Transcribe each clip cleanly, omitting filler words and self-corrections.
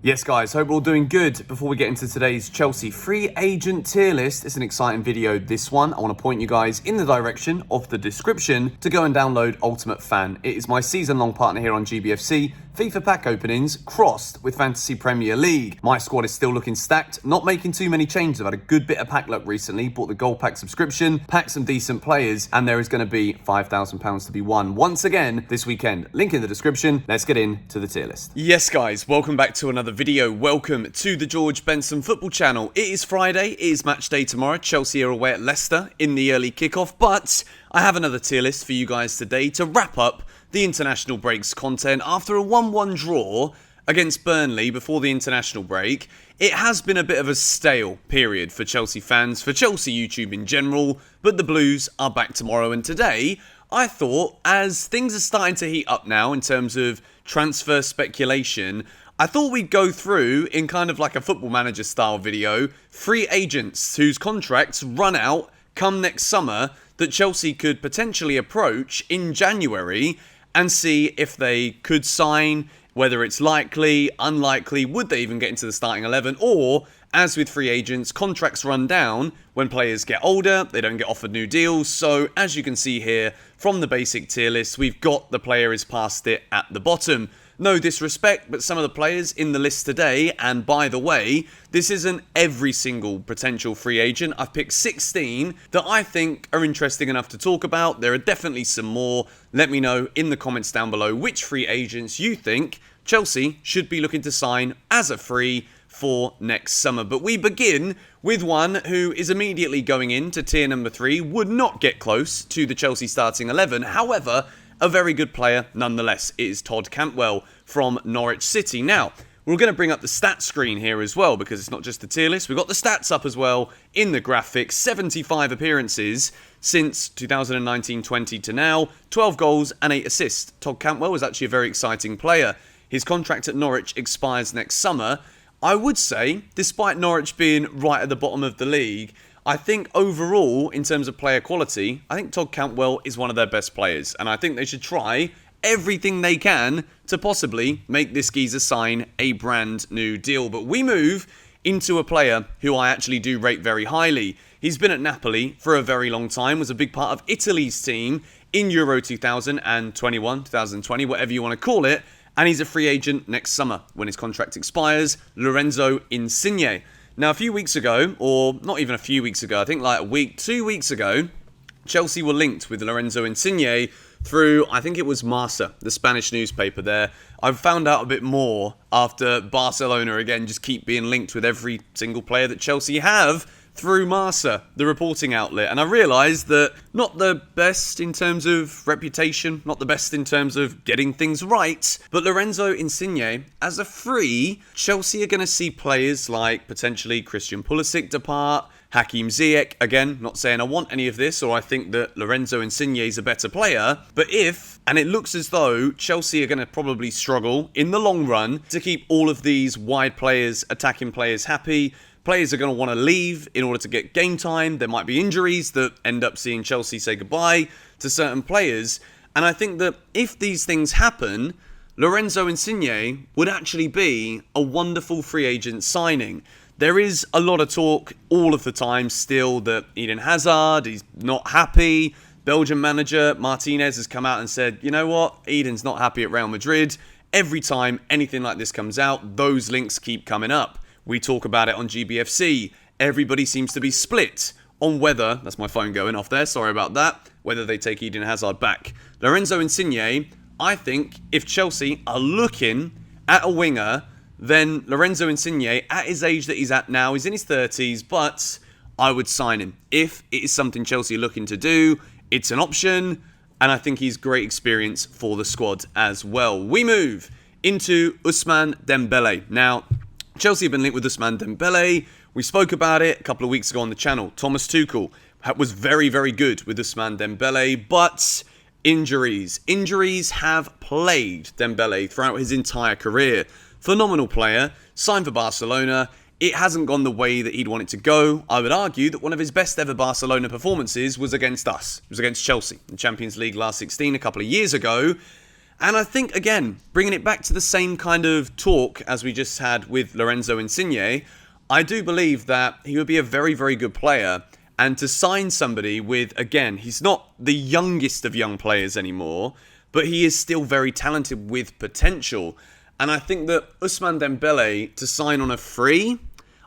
Yes guys, hope we're all doing good. Before we get into today's Chelsea free agent tier list, it's an exciting video this one. I want to point you guys in the direction of the description to go and download Ultimate Fan. It is my season-long partner here on GBFC. FIFA pack openings crossed with Fantasy Premier League. My squad is still looking stacked, not making too many changes. I've had a good bit of pack luck recently, bought the gold pack subscription, packed some decent players, and there is going to be £5,000 to be won once again this weekend. Link in the description. Let's get into the tier list. Yes guys, welcome back to another video. Welcome to the George Benson Football Channel. It is Friday, it is match day tomorrow. Chelsea are away at Leicester in the early kickoff, but I have another tier list for you guys today to wrap up the international breaks content. After a 1-1 draw against Burnley before the international break, it has been a bit of a stale period for Chelsea fans, for Chelsea YouTube in general, but the Blues are back tomorrow, and today I thought, as things are starting to heat up now in terms of transfer speculation, I thought we'd go through, in kind of like a Football Manager style video, free agents whose contracts run out come next summer that Chelsea could potentially approach in January and see if they could sign, whether it's likely, unlikely, would they even get into the starting 11, or, as with free agents, contracts run down when players get older, they don't get offered new deals. So, as you can see here from the basic tier list, we've got the player is past it at the bottom. No disrespect, but some of the players in the list today, and by the way, this isn't every single potential free agent. I've picked 16 that I think are interesting enough to talk about. There are definitely some more. Let me know in the comments down below which free agents you think Chelsea should be looking to sign as a free for next summer. But we begin with one who is immediately going into tier number 3, would not get close to the Chelsea starting 11. However, a very good player nonetheless. It is Todd Campbell from Norwich City. Now, we're going to bring up the stats screen here as well, because it's not just the tier list. We've got the stats up as well in the graphics. 75 appearances since 2019-20 to now. 12 goals and 8 assists. Todd Campbell is actually a very exciting player. His contract at Norwich expires next summer. I would say, despite Norwich being right at the bottom of the league, I think overall, in terms of player quality, I think Todd Campbell is one of their best players. And I think they should try everything they can to possibly make this geezer sign a brand new deal. But we move into a player who I actually do rate very highly. He's been at Napoli for a very long time, was a big part of Italy's team in Euro 2021, 2020, whatever you want to call it. And he's a free agent next summer when his contract expires. Lorenzo Insigne. Now, a few weeks ago, or not even a few weeks ago, I think like a week, 2 weeks ago, Chelsea were linked with Lorenzo Insigne through, I think it was Marca, the Spanish newspaper there. I've found out a bit more after Barcelona, again, just keep being linked with every single player that Chelsea have through Marca, the reporting outlet. And I realised that not the best in terms of reputation, not the best in terms of getting things right, but Lorenzo Insigne, as a free, Chelsea are going to see players like potentially Christian Pulisic depart, Hakim Ziyech. Again, not saying I want any of this or I think that Lorenzo Insigne is a better player, but if, and it looks as though Chelsea are going to probably struggle in the long run to keep all of these wide players, attacking players happy. Players are going to want to leave in order to get game time. There might be injuries that end up seeing Chelsea say goodbye to certain players. And I think that if these things happen, Lorenzo Insigne would actually be a wonderful free agent signing. There is a lot of talk all of the time still that Eden Hazard is not happy. Belgian manager Martinez has come out and said, you know what, Eden's not happy at Real Madrid. Every time anything like this comes out, those links keep coming up. We talk about it on GBFC. Everybody seems to be split on whether, that's my phone going off there, sorry about that, whether they take Eden Hazard back. Lorenzo Insigne, I think if Chelsea are looking at a winger, then Lorenzo Insigne, at his age that he's at now, he's in his 30s, but I would sign him. If it is something Chelsea are looking to do, it's an option, and I think he's great experience for the squad as well. We move into Ousmane Dembele. Now, Chelsea have been linked with Ousmane Dembele. We spoke about it a couple of weeks ago on the channel. Thomas Tuchel was very, very good with Ousmane Dembele, but injuries. Injuries have plagued Dembele throughout his entire career. Phenomenal player, signed for Barcelona. It hasn't gone the way that he'd want it to go. I would argue that one of his best ever Barcelona performances was against us. It was against Chelsea in the Champions League last 16 a couple of years ago. And I think, again, bringing it back to the same kind of talk as we just had with Lorenzo Insigne, I do believe that he would be a very, very good player. And to sign somebody with, again, he's not the youngest of young players anymore, but he is still very talented with potential. And I think that Ousmane Dembele, to sign on a free,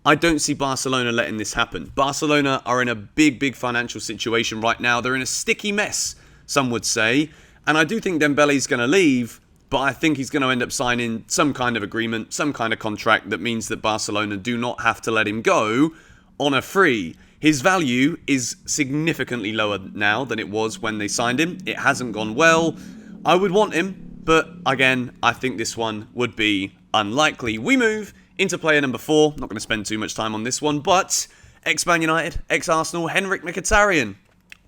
I don't see Barcelona letting this happen. Barcelona are in a big, big financial situation right now. They're in a sticky mess, some would say. And I do think Dembele's going to leave, but I think he's going to end up signing some kind of agreement, some kind of contract that means that Barcelona do not have to let him go on a free. His value is significantly lower now than it was when they signed him. It hasn't gone well. I would want him, but again, I think this one would be unlikely. We move into player number 4. Not going to spend too much time on this one, but ex-Man United, ex-Arsenal, Henrik Mkhitaryan.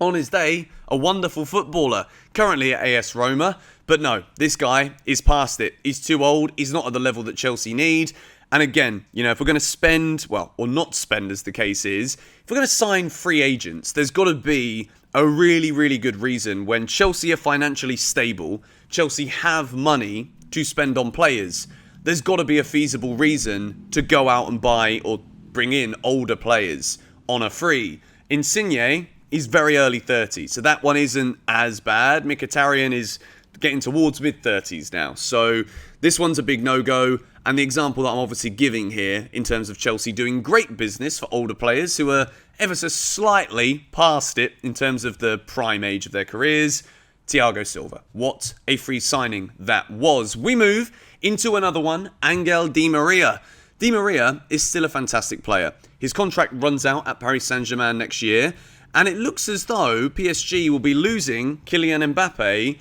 On his day, a wonderful footballer, currently at AS Roma. But no, this guy is past it. He's too old. He's not at the level that Chelsea need. And again, you know, if we're going to spend, well, or not spend as the case is, if we're going to sign free agents, there's got to be a really, really good reason when Chelsea are financially stable, Chelsea have money to spend on players. There's got to be a feasible reason to go out and buy or bring in older players on a free. Insigne, he's very early 30s, so that one isn't as bad. Mkhitaryan is getting towards mid-30s now, so this one's a big no-go. And the example that I'm obviously giving here in terms of Chelsea doing great business for older players who are ever so slightly past it in terms of the prime age of their careers, Thiago Silva. What a free signing that was. We move into another one, Angel Di Maria. Di Maria is still a fantastic player. His contract runs out at Paris Saint-Germain next year, and it looks as though PSG will be losing Kylian Mbappe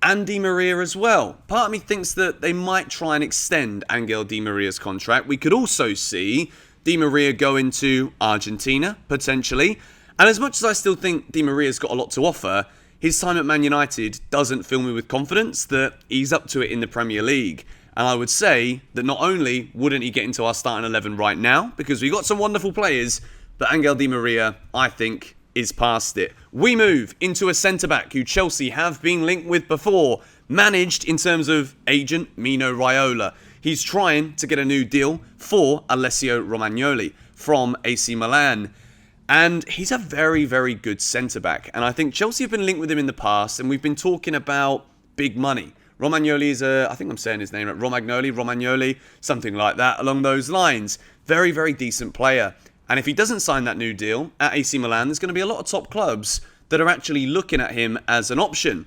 and Di Maria as well. Part of me thinks that they might try and extend Angel Di Maria's contract. We could also see Di Maria go into Argentina, potentially. And as much as I still think Di Maria's got a lot to offer, his time at Man United doesn't fill me with confidence that he's up to it in the Premier League. And I would say that not only wouldn't he get into our starting 11 right now, because we've got some wonderful players, but Angel Di Maria, I think, is past it. We move into a centre-back who Chelsea have been linked with before, managed in terms of agent Mino Raiola. He's trying to get a new deal for Alessio Romagnoli from AC Milan. And he's a very, very good centre-back. And I think Chelsea have been linked with him in the past, and we've been talking about big money. Romagnoli is I think I'm saying his name right, Romagnoli, something like that, along those lines. Very, very decent player. And if he doesn't sign that new deal at AC Milan, there's going to be a lot of top clubs that are actually looking at him as an option.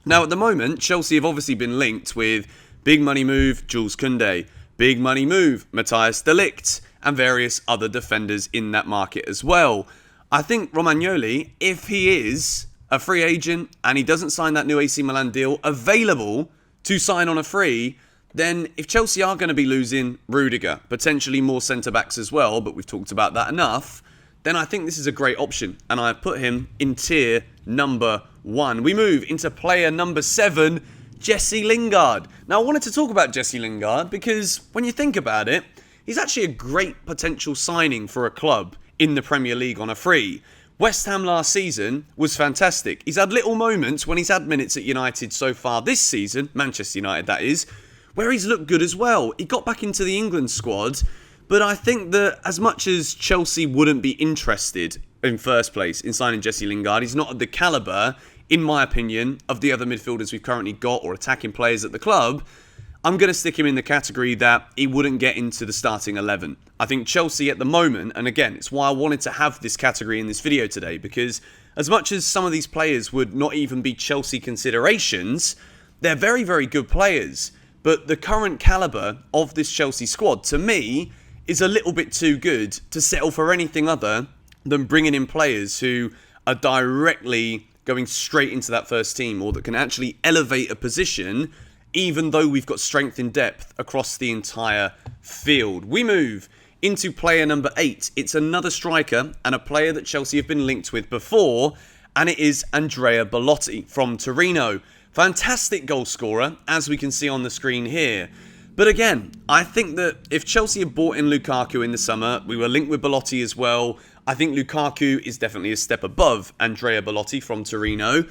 Now, at the moment, Chelsea have obviously been linked with big money move Jules Koundé, big money move Matthias de Ligt, and various other defenders in that market as well. I think Romagnoli, if he is a free agent and he doesn't sign that new AC Milan deal available to sign on a free, then if Chelsea are going to be losing Rudiger, potentially more centre-backs as well, but we've talked about that enough, then I think this is a great option. And I put him in tier number 1. We move into player number 7, Jesse Lingard. Now, I wanted to talk about Jesse Lingard because when you think about it, he's actually a great potential signing for a club in the Premier League on a free. West Ham last season was fantastic. He's had little moments when he's had minutes at United so far this season, Manchester United that is, where he's looked good as well. He got back into the England squad, but I think that as much as Chelsea wouldn't be interested in first place in signing Jesse Lingard, he's not at the calibre, in my opinion, of the other midfielders we've currently got or attacking players at the club. I'm going to stick him in the category that he wouldn't get into the starting 11. I think Chelsea at the moment, and again, it's why I wanted to have this category in this video today, because as much as some of these players would not even be Chelsea considerations, they're very, very good players. But the current calibre of this Chelsea squad, to me, is a little bit too good to settle for anything other than bringing in players who are directly going straight into that first team or that can actually elevate a position, even though we've got strength in depth across the entire field. We move into player number 8. It's another striker and a player that Chelsea have been linked with before, and it is Andrea Belotti from Torino. Fantastic goal scorer, as we can see on the screen here. But again, I think that if Chelsea had bought in Lukaku in the summer, we were linked with Belotti as well. I think Lukaku is definitely a step above Andrea Belotti from Torino.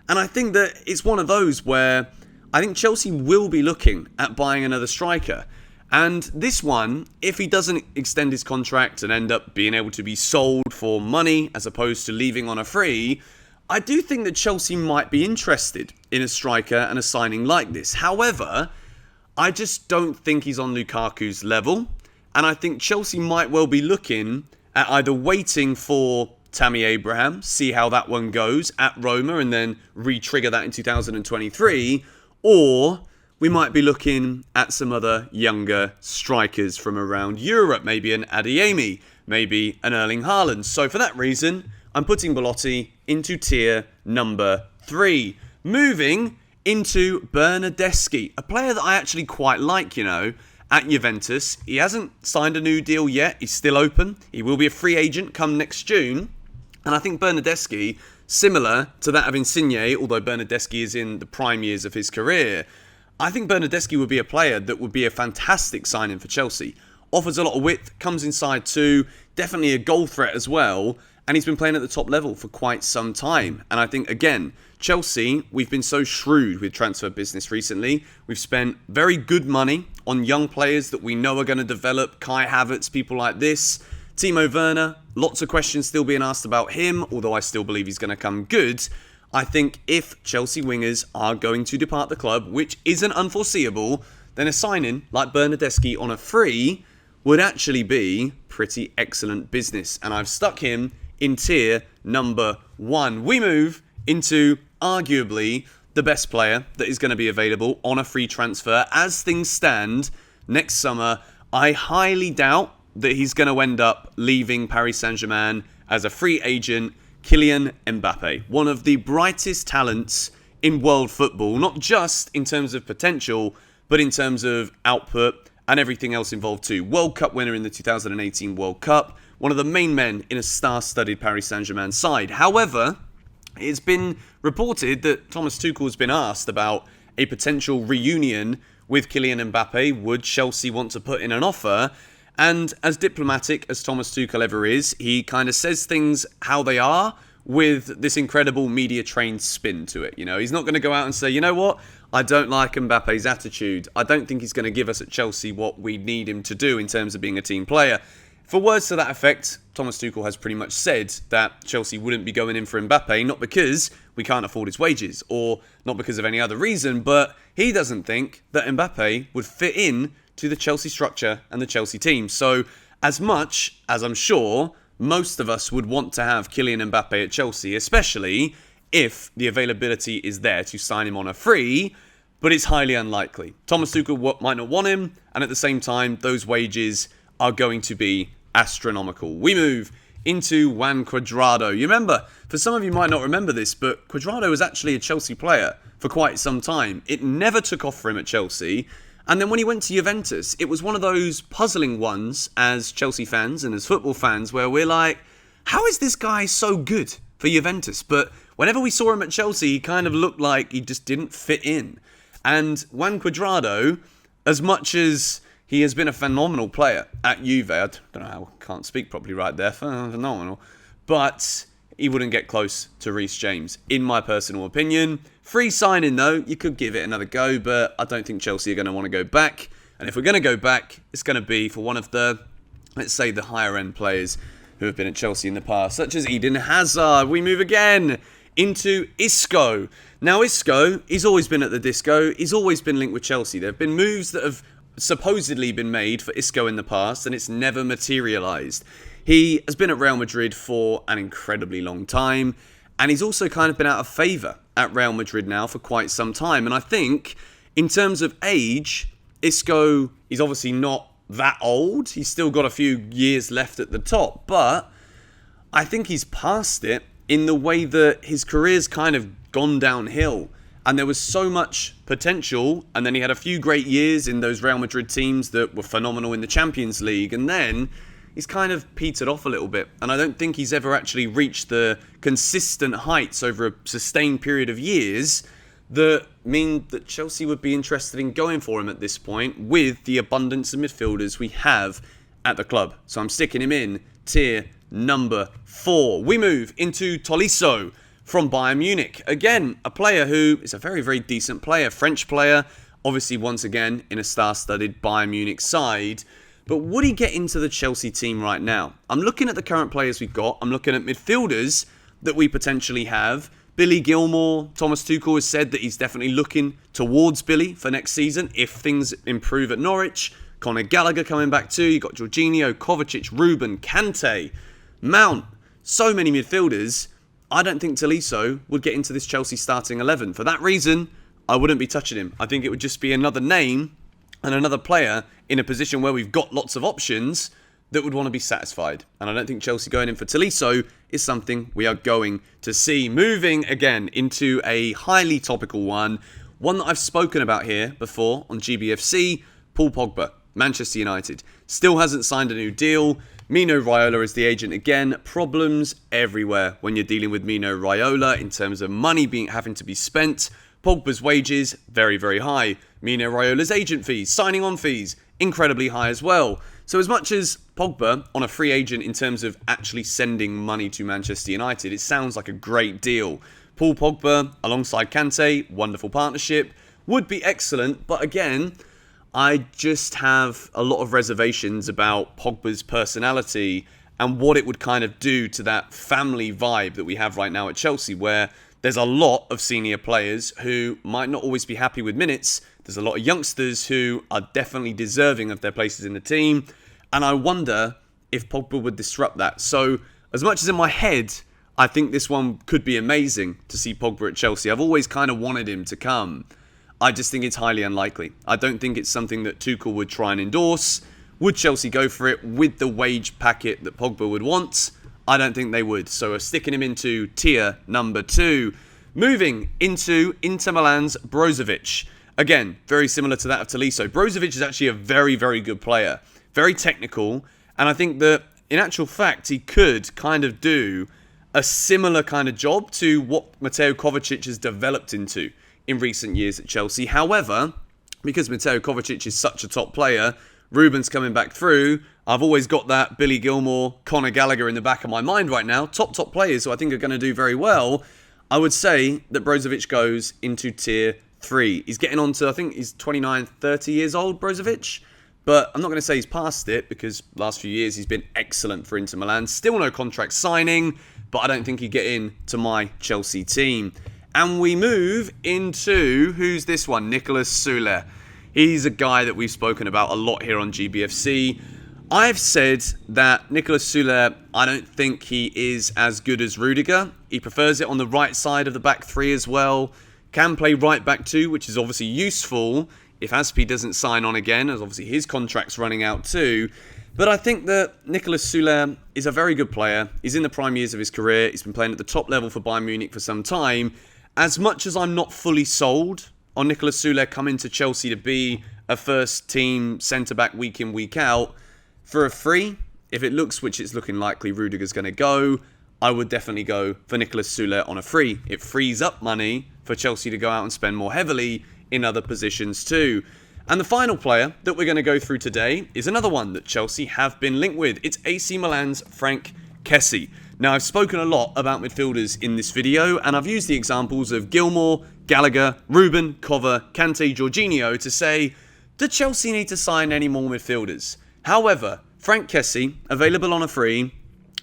And I think that it's one of those where I think Chelsea will be looking at buying another striker. And this one, if he doesn't extend his contract and end up being able to be sold for money as opposed to leaving on a free, I do think that Chelsea might be interested in a striker and a signing like this. However, I just don't think he's on Lukaku's level. And I think Chelsea might well be looking at either waiting for Tammy Abraham, see how that one goes at Roma and then re-trigger that in 2023, or we might be looking at some other younger strikers from around Europe, maybe an Adeyemi, maybe an Erling Haaland. So for that reason, I'm putting Belotti into tier number 3. Moving into Bernadette, a player that I actually quite like, at Juventus. He hasn't signed a new deal yet. He's still open. He will be a free agent come next June. And I think Bernadette, similar to that of Insigne, although Bernadette is in the prime years of his career, I think Bernadette would be a player that would be a fantastic signing for Chelsea. Offers a lot of width, comes inside too, definitely a goal threat as well, and he's been playing at the top level for quite some time. And I think, again, Chelsea, we've been so shrewd with transfer business recently. We've spent very good money on young players that we know are going to develop. Kai Havertz, people like this. Timo Werner, lots of questions still being asked about him, although I still believe he's going to come good. I think if Chelsea wingers are going to depart the club, which isn't unforeseeable, then a signing like Bernadette on a free would actually be pretty excellent business. And I've stuck him in tier number 1. We move into arguably the best player that is going to be available on a free transfer. As things stand next summer, I highly doubt that he's going to end up leaving Paris Saint-Germain as a free agent. Kylian Mbappe, one of the brightest talents in world football, not just in terms of potential, but in terms of output and everything else involved too. World Cup winner in the 2018 World Cup, one of the main men in a star-studded Paris Saint-Germain side. However, it's been reported that Thomas Tuchel has been asked about a potential reunion with Kylian Mbappe. Would Chelsea want to put in an offer? And as diplomatic as Thomas Tuchel ever is, he kind of says things how they are with this incredible media-trained spin to it. He's not going to go out and say, you know what, I don't like Mbappe's attitude. I don't think he's going to give us at Chelsea what we need him to do in terms of being a team player. For words to that effect, Thomas Tuchel has pretty much said that Chelsea wouldn't be going in for Mbappe, not because we can't afford his wages or not because of any other reason, but he doesn't think that Mbappe would fit in to the Chelsea structure and the Chelsea team. So as much as I'm sure most of us would want to have Kylian Mbappe at Chelsea, especially if the availability is there to sign him on a free, but it's highly unlikely. Thomas Tuchel might not want him, and at the same time, those wages are going to be astronomical. We move into Juan Cuadrado. You remember, for some of you might not remember this, but Cuadrado was actually a Chelsea player for quite some time. It never took off for him at Chelsea. And then when he went to Juventus, it was one of those puzzling ones as Chelsea fans and as football fans where we're like, how is this guy so good for Juventus? But whenever we saw him at Chelsea, he kind of looked like he just didn't fit in. And Juan Cuadrado, as much as he has been a phenomenal player at Juve, I don't know how I can't speak properly right there, phenomenal, but he wouldn't get close to Reece James, in my personal opinion. Free signing though, you could give it another go, but I don't think Chelsea are going to want to go back. And if we're going to go back, it's going to be for one of the, let's say, the higher end players who have been at Chelsea in the past, such as Eden Hazard. We move again into Isco. Now Isco, he's always been at the disco. He's always been linked with Chelsea. There have been moves that have supposedly been made for Isco in the past, and it's never materialised. He has been at Real Madrid for an incredibly long time, and he's also kind of been out of favour at Real Madrid now for quite some time. And I think, in terms of age, Isco is obviously not that old. He's still got a few years left at the top, but I think he's past it in the way that his career's kind of gone downhill. And there was so much potential, and then he had a few great years in those Real Madrid teams that were phenomenal in the Champions League, and then he's kind of petered off a little bit. And I don't think he's ever actually reached the consistent heights over a sustained period of years that mean that Chelsea would be interested in going for him at this point with the abundance of midfielders we have at the club. So I'm sticking him in tier number 4. We move into Tolisso from Bayern Munich. Again, a player who is a very, very decent player, French player, obviously once again in a star-studded Bayern Munich side. But would he get into the Chelsea team right now? I'm looking at the current players we've got. I'm looking at midfielders that we potentially have. Billy Gilmour, Thomas Tuchel has said that he's definitely looking towards Billy for next season if things improve at Norwich. Conor Gallagher coming back too. You've got Jorginho, Kovacic, Ruben, Kante, Mount. So many midfielders. I don't think Tolisso would get into this Chelsea starting 11. For that reason, I wouldn't be touching him. I think it would just be another name and another player in a position where we've got lots of options that would want to be satisfied. And I don't think Chelsea going in for Tolisso is something we are going to see. Moving again into a highly topical one that I've spoken about here before on GBFC, Paul Pogba, Manchester United. Still hasn't signed a new deal. Mino Raiola is the agent again. Problems everywhere when you're dealing with Mino Raiola in terms of money having to be spent. Pogba's wages, very, very high. Mino Raiola's agent fees, signing on fees, incredibly high as well. So as much as Pogba on a free agent in terms of actually sending money to Manchester United, it sounds like a great deal. Paul Pogba alongside Kante, wonderful partnership, would be excellent. But again, I just have a lot of reservations about Pogba's personality and what it would kind of do to that family vibe that we have right now at Chelsea, where there's a lot of senior players who might not always be happy with minutes. There's a lot of youngsters who are definitely deserving of their places in the team. And I wonder if Pogba would disrupt that. So as much as in my head, I think this one could be amazing to see Pogba at Chelsea. I've always kind of wanted him to come. I just think it's highly unlikely. I don't think it's something that Tuchel would try and endorse. Would Chelsea go for it with the wage packet that Pogba would want? I don't think they would. So we're sticking him into tier number 2. Moving into Inter Milan's Brozovic. Again, very similar to that of Tolisso. Brozovic is actually a very, very good player. Very technical. And I think that in actual fact, he could kind of do a similar kind of job to what Mateo Kovacic has developed into in recent years at Chelsea. However, because Mateo Kovacic is such a top player, Ruben's coming back through. I've always got that Billy Gilmour, Conor Gallagher in the back of my mind right now. Top players who I think are going to do very well. I would say that Brozovic goes into tier 3. He's getting on to, I think he's 29, 30 years old, Brozovic. But I'm not going to say he's past it because last few years he's been excellent for Inter Milan. Still no contract signing, but I don't think he'd get in to my Chelsea team. And we move into, who's this one? Nicolas Schulz. He's a guy that we've spoken about a lot here on GBFC. I've said that Nicolas Schulz, I don't think he is as good as Rudiger. He prefers it on the right side of the back 3 as well. Can play right back too, which is obviously useful if Aspi doesn't sign on again, as obviously his contract's running out too. But I think that Nicolas Schulz is a very good player. He's in the prime years of his career. He's been playing at the top level for Bayern Munich for some time. As much as I'm not fully sold on Nicolas Schulz coming to Chelsea to be a first team centre-back week in, week out, for a free, if it looks, which it's looking likely Rudiger's going to go, I would definitely go for Nicolas Schulz on a free. It frees up money for Chelsea to go out and spend more heavily in other positions too. And the final player that we're going to go through today is another one that Chelsea have been linked with. It's AC Milan's Franck Kessie. Now, I've spoken a lot about midfielders in this video, and I've used the examples of Gilmour, Gallagher, Ruben, Cover, Kante, Jorginho to say, do Chelsea need to sign any more midfielders? However, Franck Kessie, available on a free,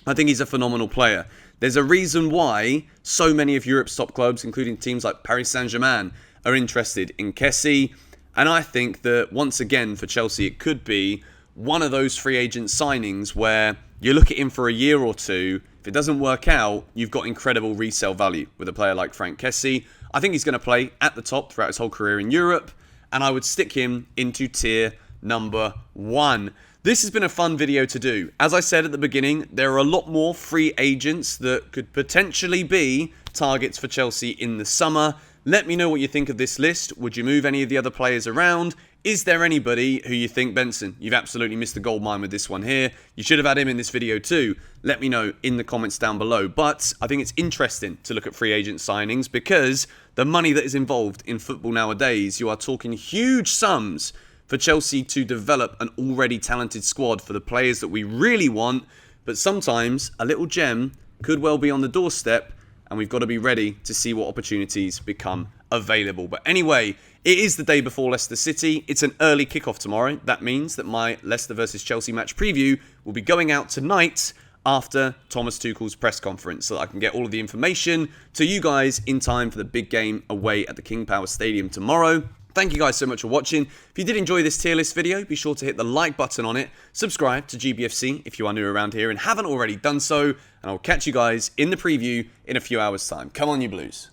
I think he's a phenomenal player. There's a reason why so many of Europe's top clubs, including teams like Paris Saint-Germain, are interested in Kessie. And I think that, once again, for Chelsea, it could be one of those free agent signings where you look at him for a year or two. If it doesn't work out, you've got incredible resale value with a player like Franck Kessie. I think he's going to play at the top throughout his whole career in Europe, and I would stick him into tier number 1. This has been a fun video to do. As I said at the beginning, there are a lot more free agents that could potentially be targets for Chelsea in the summer. Let me know what you think of this list. Would you move any of the other players around? Is there anybody who you think, Benson, you've absolutely missed the gold mine with this one here? You should have had him in this video too. Let me know in the comments down below. But I think it's interesting to look at free agent signings because the money that is involved in football nowadays, you are talking huge sums for Chelsea to develop an already talented squad for the players that we really want. But sometimes a little gem could well be on the doorstep, and we've got to be ready to see what opportunities become available. But anyway, it is the day before Leicester City. It's an early kickoff tomorrow. That means that my Leicester versus Chelsea match preview will be going out tonight after Thomas Tuchel's press conference, so that I can get all of the information to you guys in time for the big game away at the King Power Stadium tomorrow. Thank you guys so much for watching. If you did enjoy this tier list video, be sure to hit the like button on it. Subscribe to GBFC if you are new around here and haven't already done so. And I'll catch you guys in the preview in a few hours' time. Come on, you Blues.